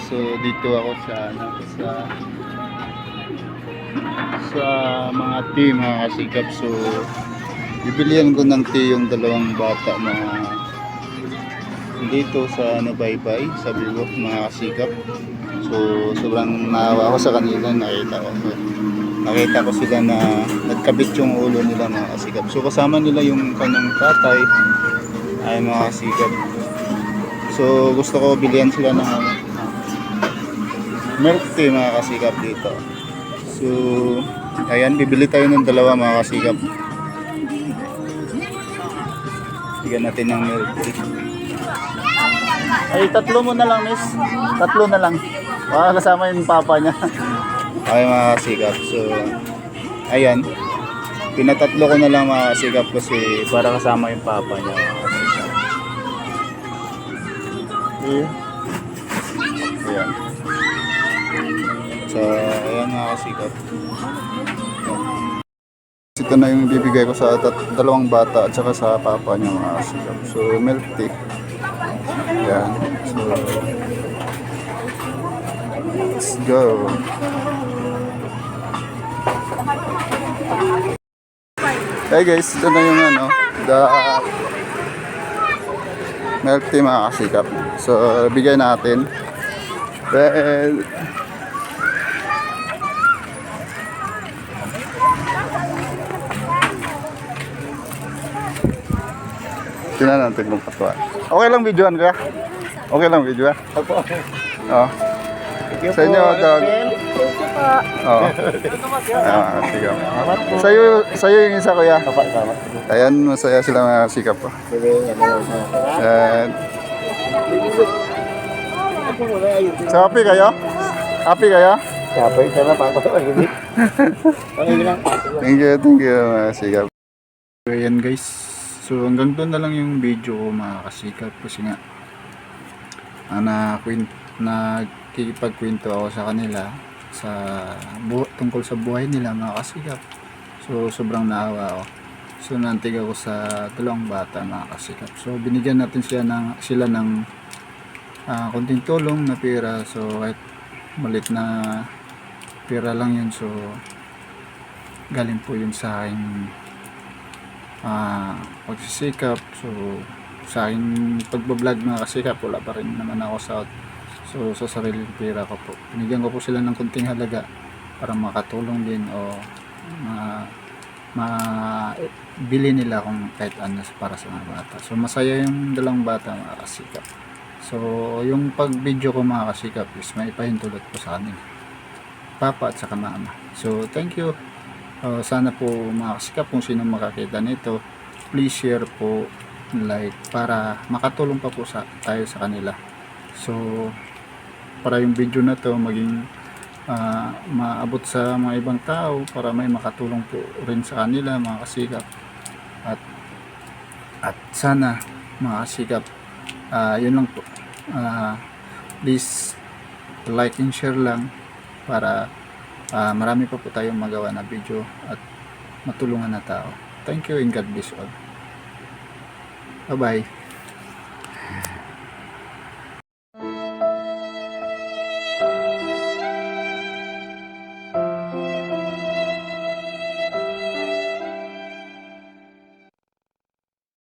So dito ako sa mga tea, mga kasikap. So bibilihan ko ng tea yung dalawang bata na dito sa Baybay, sa Biwok, mga kasikap. So sobrang naawa ako sa kanila. Nakita ko sila na nagkabit yung ulo nila, mga kasikap. So kasama nila yung kanyang tatay, ay mga kasikap. So gusto ko bilihan sila ng milk tea, mga kasikap, dito. So ayan, bibili tayo ng dalawa, mga kasikap. Bigyan natin ng milk tea. Ay, tatlo mo na lang, miss. Tatlo na lang. Baka kasama yung papa niya. Okay, mga kasikap. So ayan, pinatatlo ko na lang, mga kasikap, kasi para kasama yung papa niya, mga kasikap. Ayan. So ayan, mga kasikap. Ito na yung bibigay ko sa dalawang bata at saka sa papa niya, mga kasikap. So milk tea. Ayan. So let's go. Hey guys, ito na yung the milk tea, mga kasikap. So bigay natin. Well, tingnan natin kung katuwa. Okay lang videoan ka? Okay lang video, ha? Opo. Oo. Sa inyo, oo. Sige. Sa'yo yung isa, kuya. Ayan, masaya sila, mga sikap po. And so happy kayo? Happy kayo? Happy ka na pa ako. Thank you, mga sikap. Ayan guys, so hanggang doon na lang yung video ko, mga kasikap, kasi nga nakikipagkwento ako sa kanila tungkol sa buhay nila, mga kasikap. So sobrang naawa ako. So nantig ako sa dalawang bata, mga kasikap. So binigyan natin sila ng konting tulong na pera. So kahit malit na pera lang yun, so galing po yun sa aking pagsisikap. So sa aking pagbablog, mga kasikap, wala pa rin naman ako sa sariling pera ko po. Binigyan ko po sila ng kunting halaga para makatulong din o bili nila kung kahit ano para sa mga bata. So masaya yung dalawang bata, mga kasikap. So yung pag video ko, mga kasikap, is may pahintulot po sa kanila, papa at saka mama. So thank you. Sana po, mga kasikap, kung sino makakita nito, please share po, like, para makatulong pa po tayo sa kanila. So para yung video na to maging maabot sa mga ibang tao, para may makatulong po rin sa kanila, mga kasikap. At sana, mga kasikap, yun lang po. Please like and share lang para marami pa po tayong magawa na video at matulungan na tao. Thank you and God bless all. Bye bye.